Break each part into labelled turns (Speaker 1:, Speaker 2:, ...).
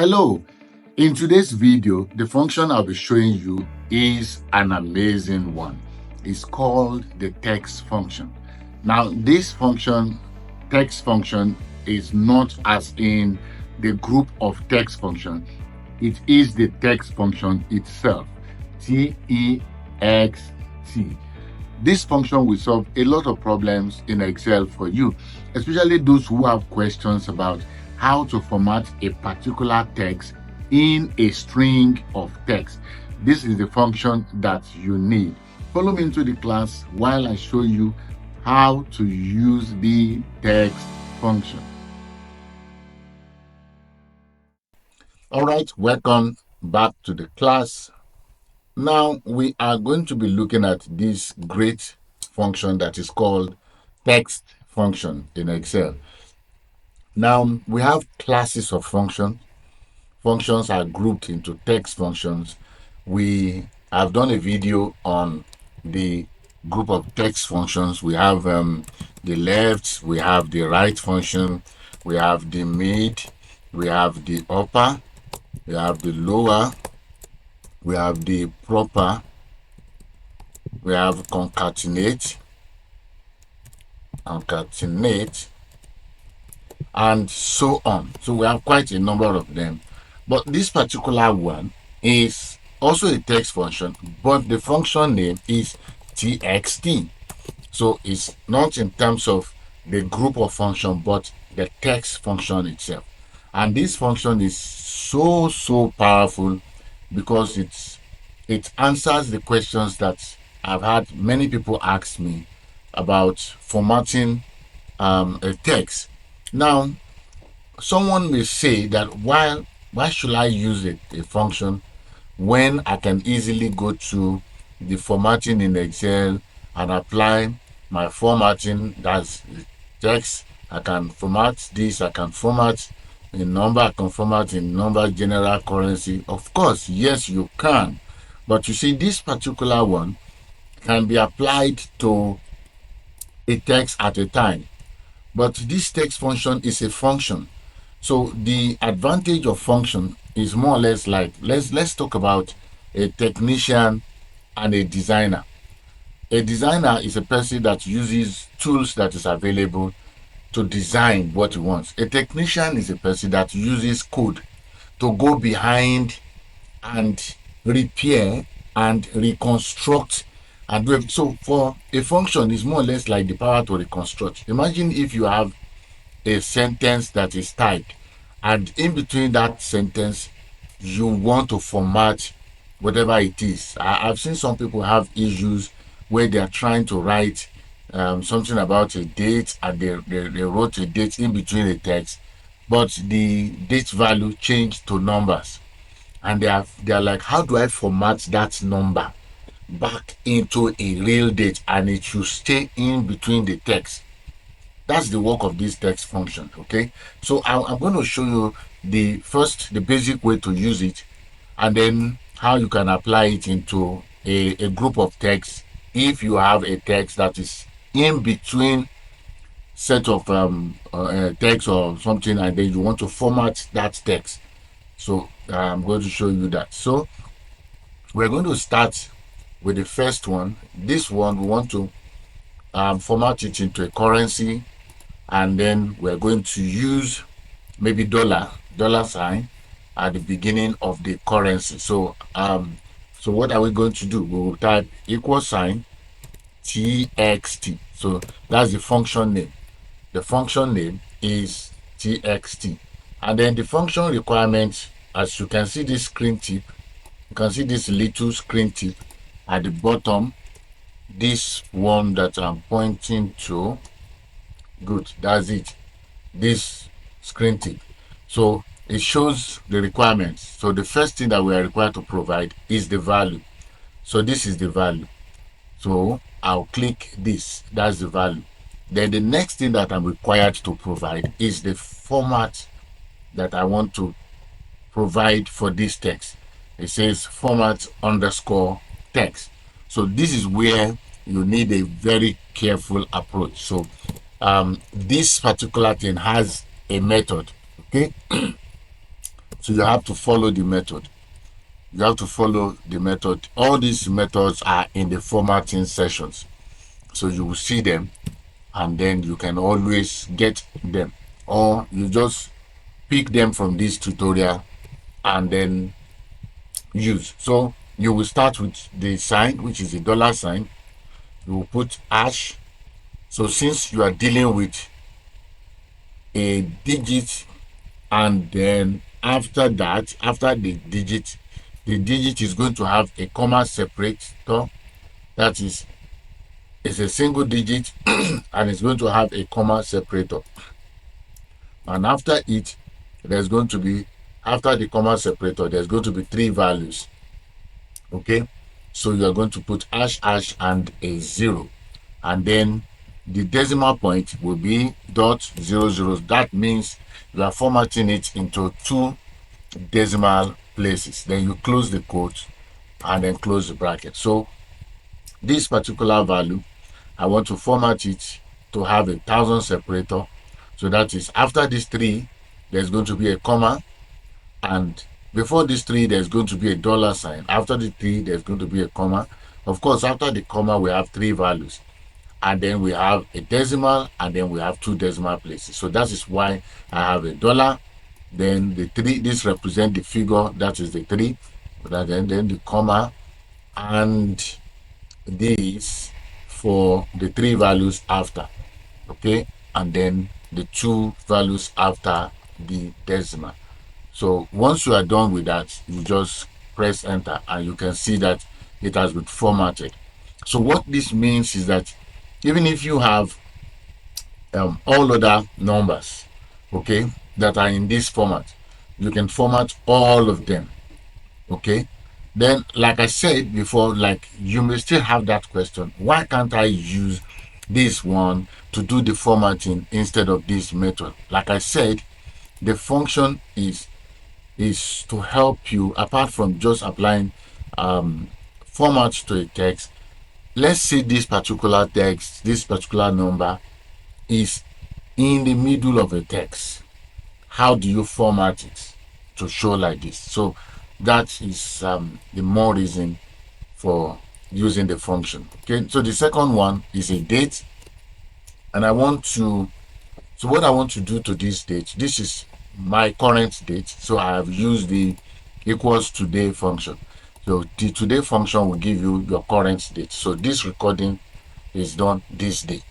Speaker 1: Hello, in today's video, the function I'll be showing you is an amazing one. It's called the text function. Now, this function, text function, is not as in the group of text function. It is the text function itself, T-E-X-T. This function will solve a lot of problems in Excel for you, especially those who have questions about how to format a particular text in a string of text. This is the function that you need. Follow me into the class while I show you how to use the text function. All right, welcome back to the class. Now we are going to be looking at this great function that is called text function in Excel. Now we have classes of functions. Functions are grouped into text functions. We have done a video on the group of text functions. We have the left, we have the right function, we have the mid, we have the upper, we have the lower, we have the proper, we have concatenate, and so on. So we have quite a number of them. But this particular one is also a text function, but the function name is txt. So it's not in terms of the group of function, but the text function itself. And this function is so powerful because it answers the questions that I've had many people ask me about formatting a text. Now, someone may say that why should I use a function when I can easily go to the formatting in Excel and apply my formatting, that's text. I can format this, I can format in number, I can format in number, general, currency. Of course, yes, you can. But you see, this particular one can be applied to a text at a time. But this text function is a function. So the advantage of function is more or less like, let's talk about a technician and a designer. A designer is a person that uses tools that is available to design what he wants. A technician is a person that uses code to go behind and repair and reconstruct and do it. So for a function, is more or less like the power to reconstruct. Imagine if you have a sentence that is typed, and in between that sentence, you want to format whatever it is. I've seen some people have issues where they are trying to write something about a date, and they wrote a date in between the text, but the date value changed to numbers, and they are like, how do I format that number back into a real date and it should stay in between the text? That's the work of this text function. Okay, so I'm going to show you the basic way to use it, and then how you can apply it into a group of text if you have a text that is in between set of text or something, and then you want to format that text. So I'm going to show you that. So we're going to start with the first one. This one, we want to format it into a currency, and then we're going to use maybe dollar sign at the beginning of the currency. So so what are we going to do? We will type equal sign txt. So that's the function name. The function name is txt, and then the function requirements, as you can see this screen tip, you can see this little screen tip at the bottom, this one that I'm pointing to. Good, that's it, this screen tip. So it shows the requirements. So the first thing that we are required to provide is the value. So this is the value. So I'll click this, that's the value. Then the next thing that I'm required to provide is the format that I want to provide for this text. It says format underscore text. So this is where you need a very careful approach. So this particular thing has a method. Okay, So you have to follow the method. You have to follow the method. All these methods are in the formatting sessions. So you will see them and then you can always get them, or you just pick them from this tutorial and then use. So you will start with the sign, which is a dollar sign. You will put hash. So since you are dealing with a digit, and then after that, after the digit is going to have a comma separator. That is, it's a single digit and it's going to have a comma separator. And after it, there's going to be, after the comma separator, there's going to be 3 values. Okay, so you are going to put hash hash and a 0, and then the decimal point will be .00. That means you are formatting it into 2 decimal places. Then you close the quote and then close the bracket. So this particular value, I want to format it to have 1,000 separator. So that is, after this 3, there's going to be a comma, and before this 3, there's going to be a dollar sign. After the 3, there's going to be a comma. Of course, after the comma, we have 3 values, and then we have a decimal, and then we have 2 decimal places. So that is why I have a dollar. Then the 3, this represents the figure, that is the 3, then the comma, and this for the 3 values after. Okay, and then the 2 values after the decimal. So once you are done with that, you just press enter and you can see that it has been formatted. So what this means is that even if you have all other numbers, okay, that are in this format, you can format all of them. Okay, then like I said before, like you may still have that question, why can't I use this one to do the formatting instead of this method? Like I said, the function is to help you, apart from just applying format to a text. Let's say this particular text, this particular number is in the middle of a text. How do you format it to show like this? So that is the more reason for using the function. Okay, so the second one is a date, and I want to, so what I want to do to this date, this is my current date, so I have used the equals today function. So the today function will give you your current date. So this recording is done this day.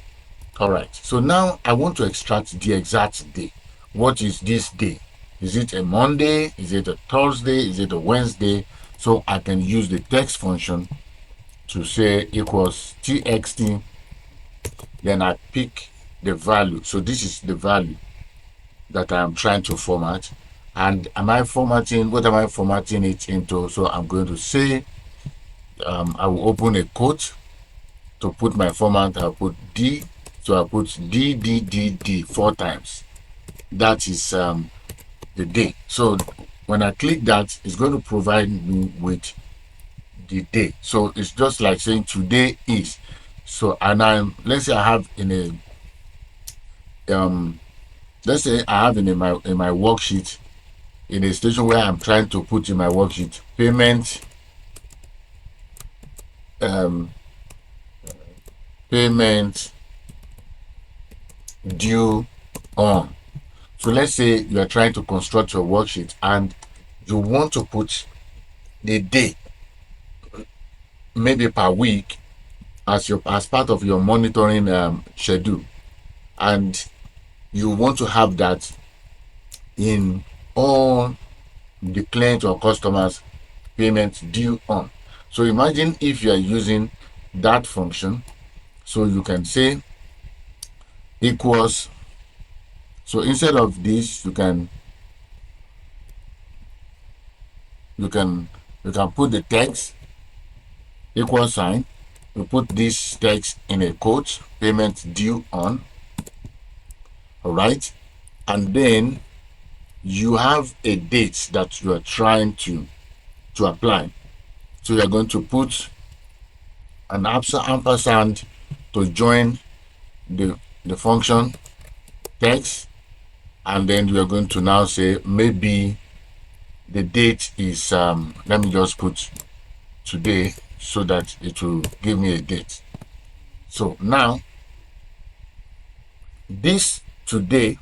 Speaker 1: All right, so now I want to extract the exact day. What is this day? Is it a Monday? Is it a Thursday? Is it a Wednesday? So I can use the text function to say equals txt, then I pick the value. So this is the value that I'm trying to format. And am I formatting, what am I formatting it into? So I'm going to say, I will open a quote to put my format. I'll put D, so I put D 4 times. That is the day. So when I click that, it's going to provide me with the day. So it's just like saying today is. So, and let's say I have in a let's say I have in my worksheet, in a station where I'm trying to put in my worksheet payment payment due on. So let's say you are trying to construct your worksheet and you want to put the day, maybe per week, as part of your monitoring schedule, and you want to have that in all the client or customers payments due on. So imagine if you are using that function, so you can say equals, so instead of this, you can put the text equal sign. You put this text in a quote, payment due on. All right, and then you have a date that you are trying to apply. So you are going to put an ampersand to join the function text, and then you are going to now say maybe the date is let me just put today so that it will give me a date. So now this today,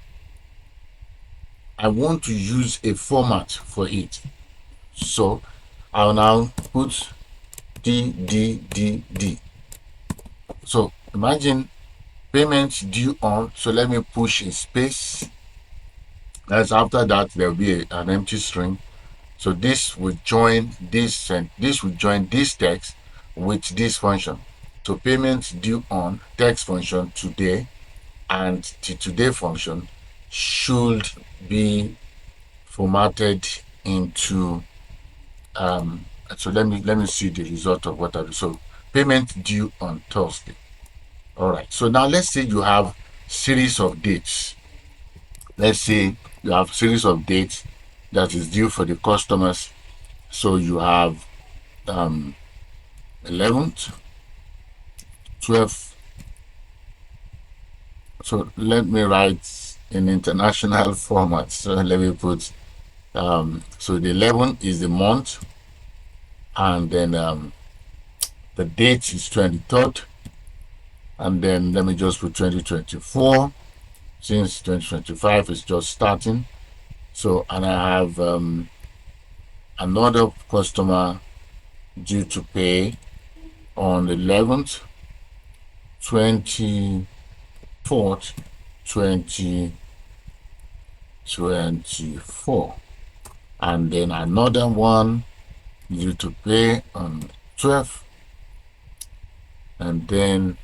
Speaker 1: I want to use a format for it. So I'll now put DDDD. So imagine payments due on. So let me push a space. As after that, there will be an empty string. So this will join this and this will join this text with this function. So payments due on text function today and the today function should be formatted into so let me see the result of what I do. So payment due on Thursday. All right. So now let's say you have series of dates. Let's say you have series of dates that is due for the customers. So you have 11th, 12th. So let me write in international format. So let me put so the 11th is the month, and then the date is 23rd, and then let me just put 2024 since 2025 is just starting. So, and I have another customer due to pay on the 11th, 24th, 2024, and then another one due to pay on 12th, and then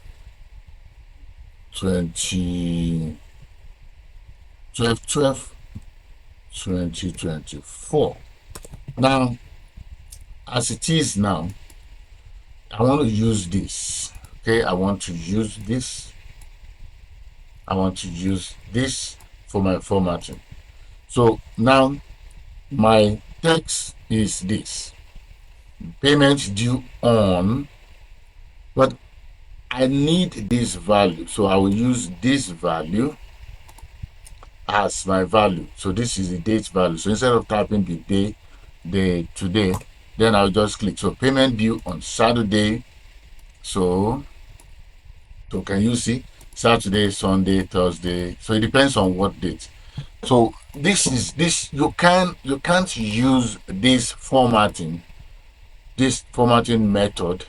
Speaker 1: 2024. Now, as it is now, I want to use this. Okay, I want to use this for my formatting. So now my text is this: payment due on, but I need this value, so I will use this value as my value. So this is the date value. So instead of typing the day, the today, then I'll just click. So payment due on Saturday. So can you see Saturday, Sunday, Thursday? So it depends on what date. So this you can't use this formatting method.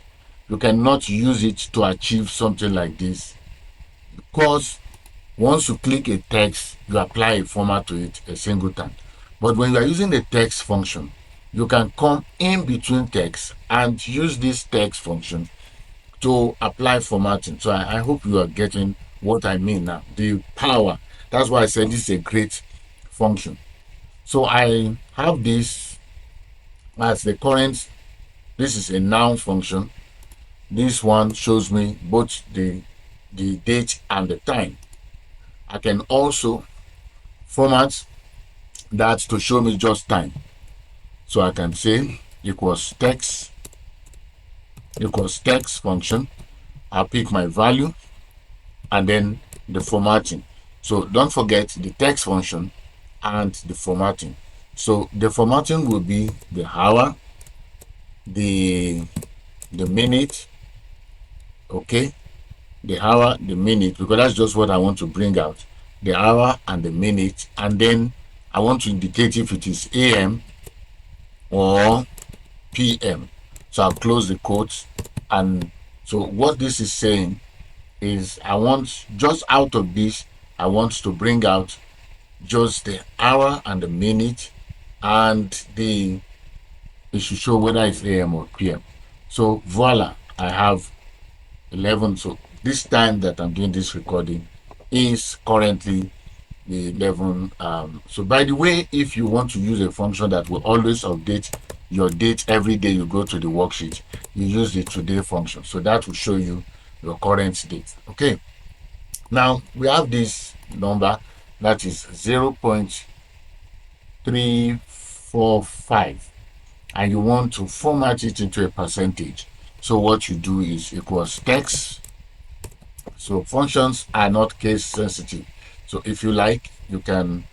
Speaker 1: You cannot use it to achieve something like this, because once you click a text, you apply a format to it a single time. But when you are using the text function, you can come in between text and use this text function to apply formatting. So I hope you are getting what I mean now. The power. That's why I said this is a great function. So I have this as the current. This is a noun function. This one shows me both the date and the time. I can also format that to show me just time. So I can say equals text function. I'll pick my value and then the formatting. So don't forget the text function and the formatting. So the formatting will be the hour, the minute, okay, the hour, the minute, because that's just what I want to bring out, the hour and the minute, and then I want to indicate if it is AM or PM. So I'll close the quotes. And so what this is saying is I want just out of this, I want to bring out just the hour and the minute, and it should show whether it's AM or PM. So voila, I have 11. So this time that I'm doing this recording is currently the 11. So by the way, if you want to use a function that will always update your date every day you go to the worksheet, you use the today function. So that will show you your current date. Okay. Now we have this number that is 0.345, and you want to format it into a percentage. So what you do is equals text. So functions are not case sensitive. So if you like, you can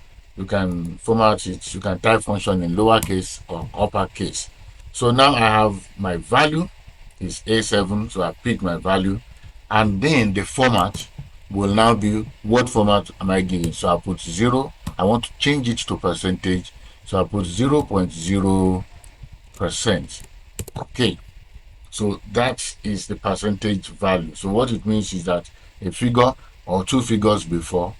Speaker 1: you can format it, you can type function in lowercase or uppercase. So now I have my value is A7, so I pick my value, and then the format will now be, what format am I giving? So I put 0. I want to change it to percentage, so I put 0.0%. Okay, so that is the percentage value. So what it means is that a figure or two figures before,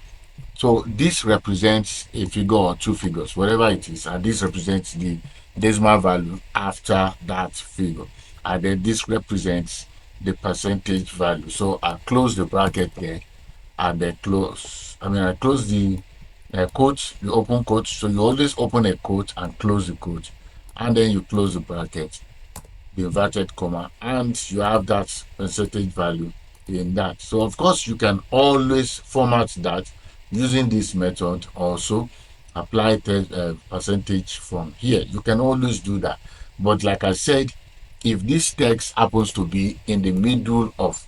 Speaker 1: so this represents a figure or two figures, whatever it is, and this represents the decimal value after that figure, and then this represents the percentage value. So I close the bracket there, and then I close the quote, the open quote. So you always open a quote and close the quote, and then you close the bracket, the inverted comma, and you have that percentage value in that. So of course you can always format that using this method. Also apply percentage from here. You can always do that, but like I said, if this text happens to be in the middle of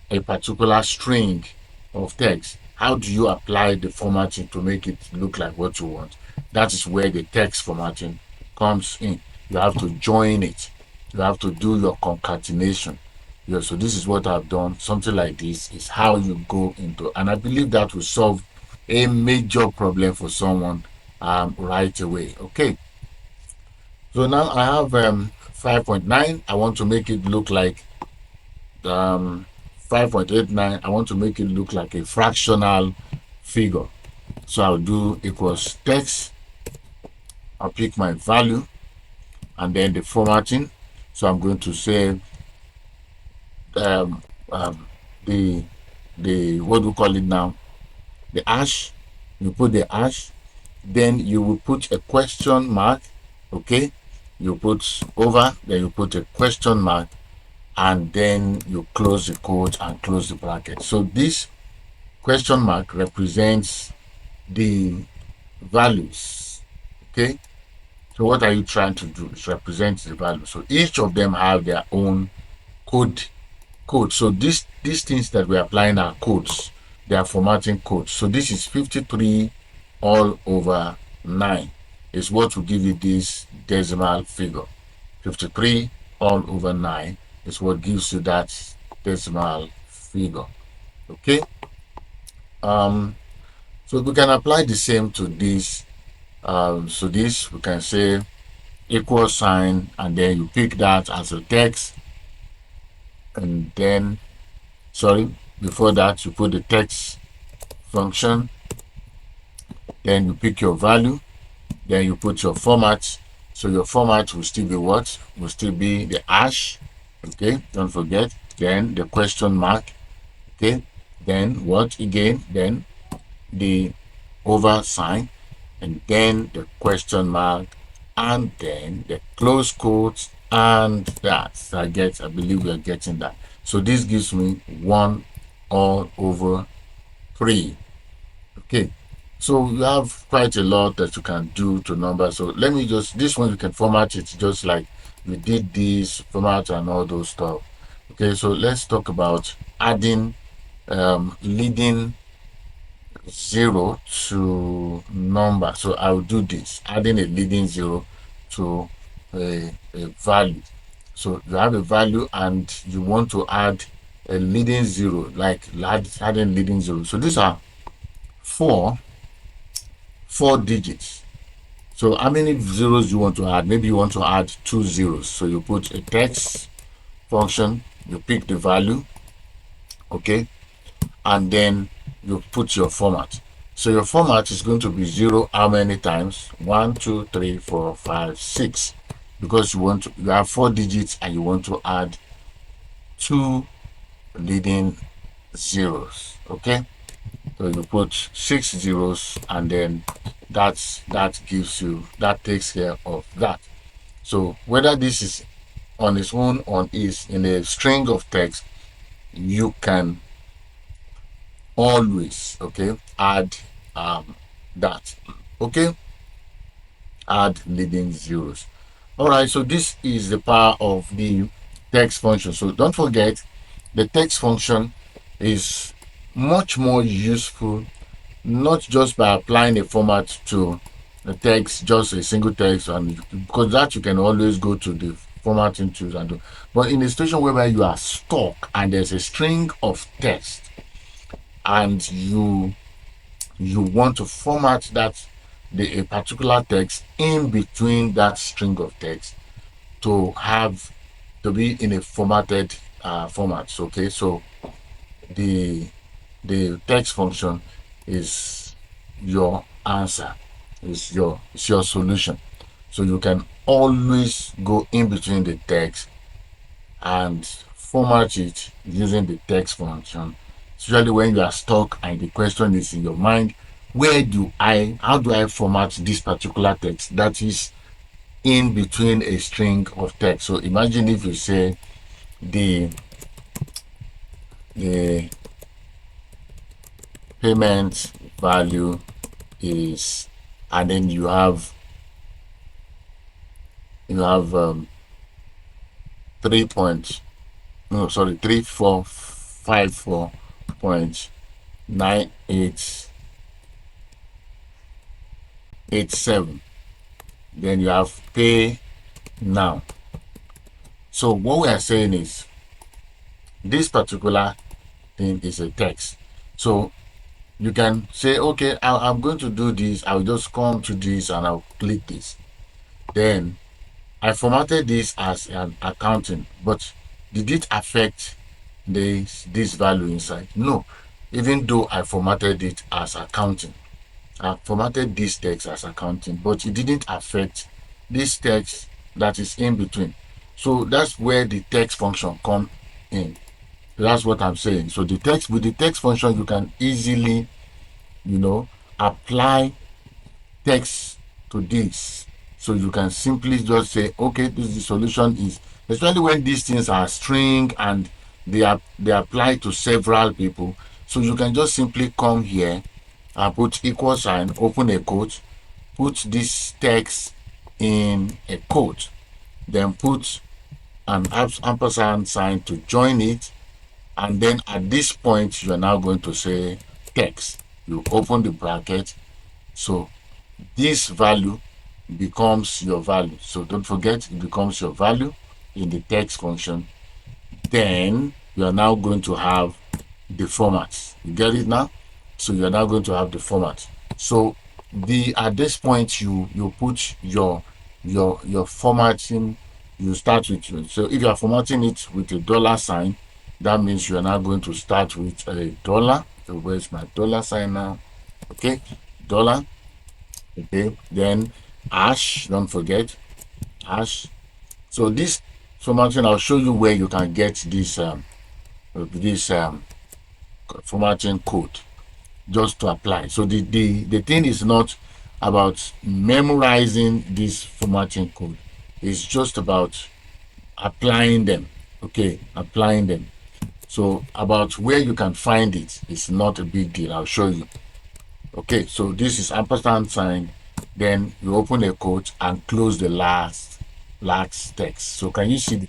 Speaker 1: a particular string of text, how do you apply the formatting to make it look like what you want? That is where the text formatting comes in. You have to join it, you have to do your concatenation. Yeah, so this is what I've done. Something like this is how you go into, and I believe that will solve a major problem for someone right away. Okay, so now I have 5.9. I want to make it look like 5.89. I want to make it look like a fractional figure. So I'll do equals text. I'll pick my value and then the formatting. So I'm going to say the what do we call it now? The hash. You put the hash, then you will put a question mark. Okay, you put over, then you put a question mark, and then you close the quote and close the bracket. So this question mark represents the values. Okay, so what are you trying to do? It represents the value. So each of them have their own code. So these things that we're applying are codes. They are formatting codes. So this is 53 all over 9 is what will give you this decimal figure. 53 all over 9 is what gives you that decimal figure. Okay, so we can apply the same to this. So this, we can say equal sign, and then you pick that as a text, and then before that you put the text function, then you pick your value, then you put your format. So your format will still be what? Will still be the hash. Okay, don't forget. Then the question mark. Okay, then what again? Then the over sign, and then the question mark, and then the close quotes, and that. I believe we are getting that. So this gives me 1 all over 3. Okay, so you have quite a lot that you can do to numbers. So let me just, this one you can format it just like we did this format and all those stuff. Okay, so let's talk about adding leading 0 to number. So I'll do this, adding a leading 0 to a value. So you have a value and you want to add a leading 0, like adding leading 0. So these are four digits. So how many zeros you want to add? Maybe you want to add 2 zeros. So you put a text function, you pick the value, okay, and then you put your format. So your format is going to be 0 how many times? 1, 2, 3, 4, 5, 6, because you have 4 digits and you want to add 2 leading zeros. Okay, so you put 6 zeros, and then that takes care of that. So whether this is on its own or is in a string of text, you can always add that. Okay, add leading zeros. All right, so this is the power of the text function. So don't forget, the text function is much more useful not just by applying a format to the text, just a single text, and because that you can always go to the formatting tools and do. But in a situation whereby you are stuck and there's a string of text, and you want to format that a particular text in between that string of text to have to be in a formatted format. Okay, so the text function is your answer, is your solution. So you can always go in between the text and format it using the text function, especially when you are stuck and the question is in your mind, how do I format this particular text that is in between a string of text? So imagine if you say the payment value is, and then you have 3454.9887. Then you have pay now. So what we are saying is this particular thing is a text. So you can say, okay, I'm going to do this. I'll just come to this and I'll click this. Then I formatted this as an accounting, but did it affect this value inside? No. Even though I formatted it as accounting, I formatted this text as accounting, but it didn't affect this text that is in between. So that's where the text function come in. That's what I'm saying. So with the text function, you can easily, apply text to this. So you can simply just say, okay, this is the solution is, especially when these things are string and they apply to several people. So you can just simply come here and put equal sign, open a quote, put this text in a quote, then put an ampersand sign to join it, and then at this point you are now going to say text. You open the bracket, so this value becomes your value. So don't forget, it becomes your value in the text function. Then you are now going to have the format. You get it now? So you are now going to have the format. So at this point you put your formatting. You start with, so if you are formatting it with a dollar sign, that means you are now going to start with a dollar. So where's my dollar sign now? Okay, dollar. Okay, then hash, don't forget hash. So this formatting, I'll show you where you can get this formatting code just to apply. So the thing is not about memorizing this formatting code. It's just about applying them. Okay, applying them. So about where you can find it is not a big deal. I'll show you. Okay, so this is ampersand sign. Then you open a quote and close the last text. So can you see?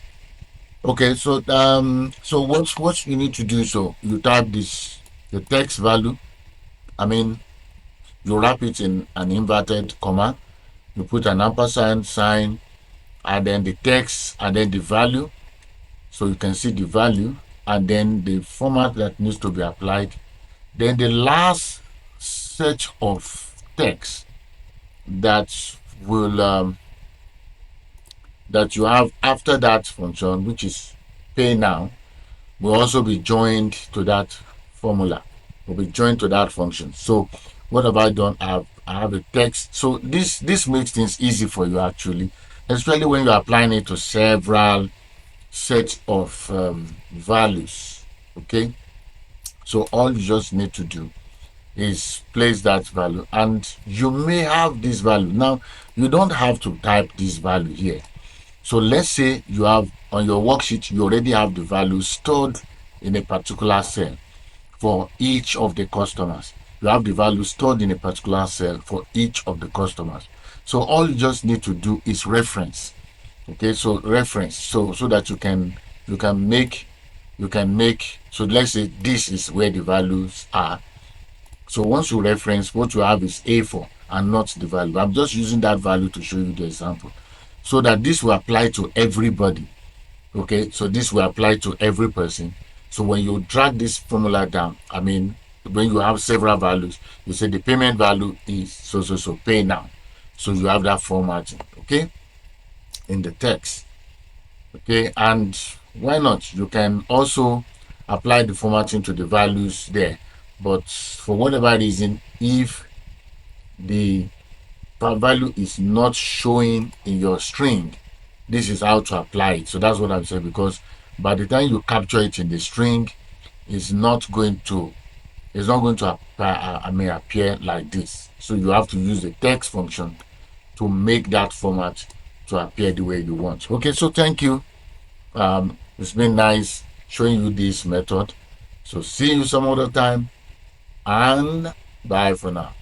Speaker 1: Okay, so so what you need to do? So you type the text value. I mean, you wrap it in an inverted comma. You put an ampersand sign, and then the text, and then the value. So you can see the value, and then the format that needs to be applied. Then the last set of text that will that you have after that function, which is pay now, will also be joined to that formula, will be joined to that function. So what have I done? I have a text. So this makes things easy for you actually, especially when you're applying it to several sets of values. Okay, so all you just need to do is place that value, and you may have this value. Now you don't have to type this value here. So let's say you have on your worksheet, you already have the value stored in a particular cell for each of the customers. You have the value stored in a particular cell for each of the customers. So all you just need to do is reference. Okay, so reference, so that you can make, so let's say this is where the values are. So once you reference, what you have is A4 and not the value. I'm just using that value to show you the example, so that this will apply to everybody. Okay, so this will apply to every person. So when you drag this formula down, I mean, when you have several values, you say the payment value is so pay now. So you have that formatting, okay, in the text. Okay, and why not? You can also apply the formatting to the values there. But for whatever reason, if the value is not showing in your string, this is how to apply it. So that's what I'm saying, because by the time you capture it in the string, it's not going to appear like this. So you have to use the text function to make that format to appear the way you want. Okay, so thank you. It's been nice showing you this method. So see you some other time, and bye for now.